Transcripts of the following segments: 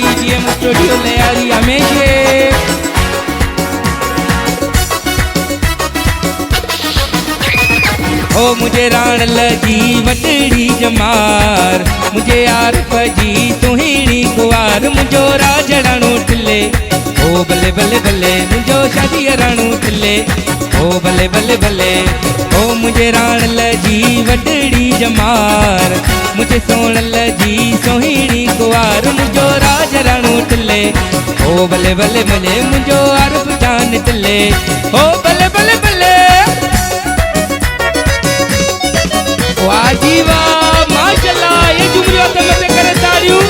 BGM studio ले आ रही हमेशा। ओ मुझे राण लगी वटड़ी जमार, मुझे आरफ जी सुहिणी कुवार, मुझो राजड़ाणू टिले ओ बल्ले बल्ले बल्ले, मुझो शादी राणू टिले ओ बल्ले बल्ले बल्ले। ओ मुझे राण लगी वटड़ी जमार, मुझे सोण लगी सुहिणी कुवार, मुझो राजड़ाणू टिले ओ बल्ले बल्ले बल्ले, मुझो आरफ जान टिले ओ बल्ले बल्ले बल्ले। वाह जी वाह, माशाल्लाह, ये जुमरियों से मत करे ताड़ियों।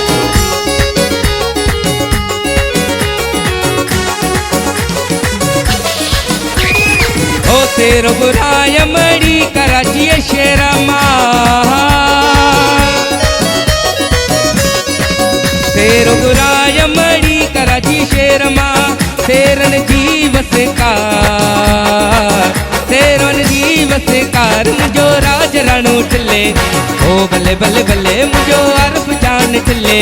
ओ तेरो बुराय मड़ी कराची शेरा मां, तेरो बुराय मड़ी कराची शेर मां, तेरन जीव से कार, तेरन जीव से कार, मुझो राज राणू टिले ओ बल्ले बल्ले बल्ले, मुझो अरफ जान टिले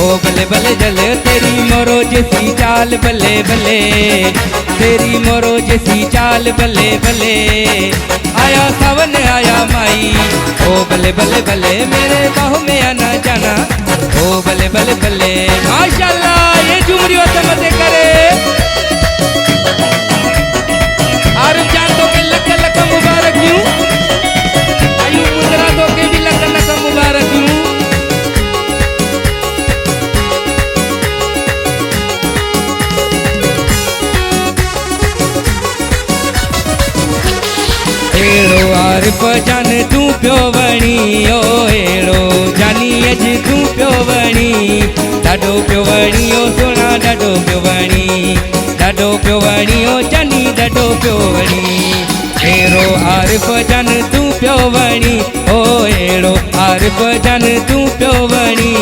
ओ बल्ले बल्ले जले। तेरी मोरो जैसी चाल बल्ले बल्ले, तेरी मोरो जैसी चाल बल्ले बल्ले, आया सावन आया माई ओ बल्ले बल्ले बल्ले, मेरे बाहों में आना जाना ओ बल्ले बल्ले बल्ले। माशाल्लाह, ये जुमरियों से मजे करे। आरफ जान तो के लक लक मुबारक यूं, आयु मुद्रा तो के भी लक लक मुबारक यूं। एड़ो आरफ जान तू प्यो वणी ओ, एड़ो जानी अज तू प्यो वणी, ॾाढो प्यो वणी ओ सोना ॾाढो प्यो वणी, ॾाढो प्यो वणी ओ जानी ॾाढो प्यो वणी। एड़ो आरफ जान तू प्यो वणी ओ, एड़ो आरफ जान तू प्यो वणी,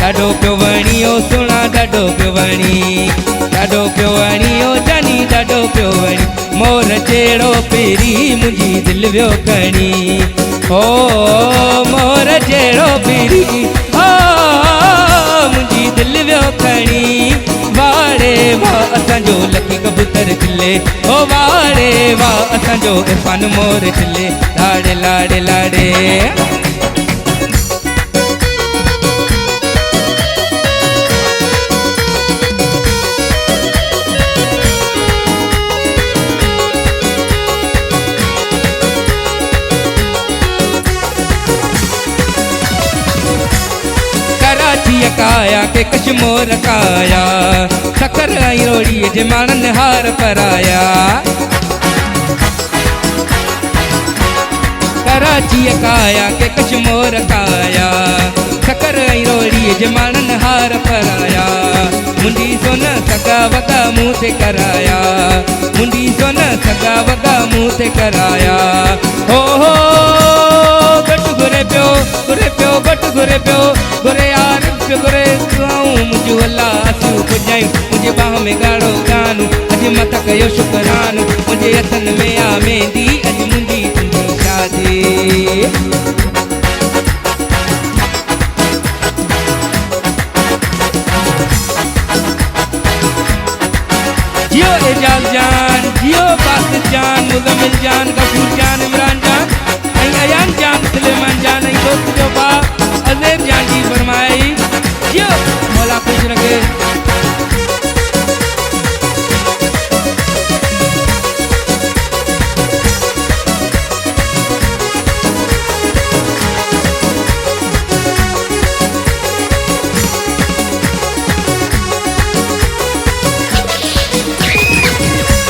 ॾाढो प्यो वणी ओ सोना ॾाढो प्यो वणी, ॾाढो प्यो वणी ओ जानी ॾाढो प्यो वणी। मोर जहिड़ो पहिरी मुंहिंजी दिलि वियो खणी ओ, मोर जहिड़ो पहिरी ओ मुंहिंजी दिलि वियो खणी, वाड़े वाह असांजो लकी कबूतर खिले ओ, वाड़े वाह असांजो इरफान मोर खिले, लाड़े लाड़े लाड़े। काया के कश्मोर काया, सकर आई रोड़ी जे मानन हार पराया, कराची काया के कश्मोर काया, सकर आई रोड़ी जे मानन हार पराया, मुंडी सोन सगा वगा मुँह ते कराया, मुंडी सोन सगा वगा मुँह ते कराया। हो गट घुरे पियो गट घुरे पियो, घुरे यार पियो घुरे सुआऊं, मुझो अल्लाह असूं पुॼायूं, मुंहिंजे बाह में ॻाढ़ो गानो, अॼु मत कयो शुकरानो, मुंहिंजे हथनि में आ मेहंदी, अॼु मुंहिंजी तुंहिंजी शादी। जियो एजाज जान, जियो बासित जान, मुज़म्मिल जान, गफूर जान, इमरान जान, ऐं अयान जान, सुलेमान जान, ऐं दोस्त जो बा अज़ेर जान जी फरमाई। जियो मौला खुश रखे।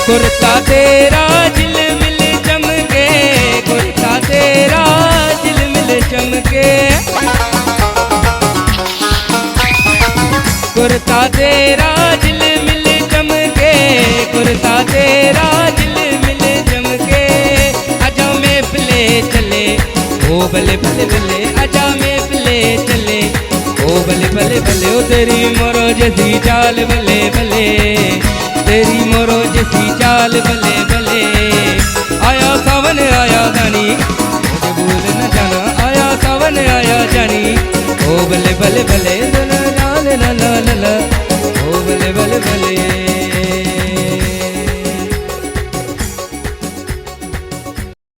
कुर्ता तेरा झिलमिल चमके, कुर्ता तेरा झिलमिल चमके, कुर्ता तेरा झिलमिल चमके, कुर्ता तेरा झिलमिल चमके, आजा महफिले चले ओ बल्ले बल्ले बल्ले, आजा महफिले चले ओ बल्ले बल्ले बल्ले। ओ तेरी मोरो जैसी चाल बल्ले बल्ले, तेरी मोरो जैसी चाल बल्ले बल्ले, आया सावन आया जानी, मुझे भूल न जाना, आया सावन आया जानी ओ बल्ले बल्ले बल्ले, ला ला ला ला ला। भले भले।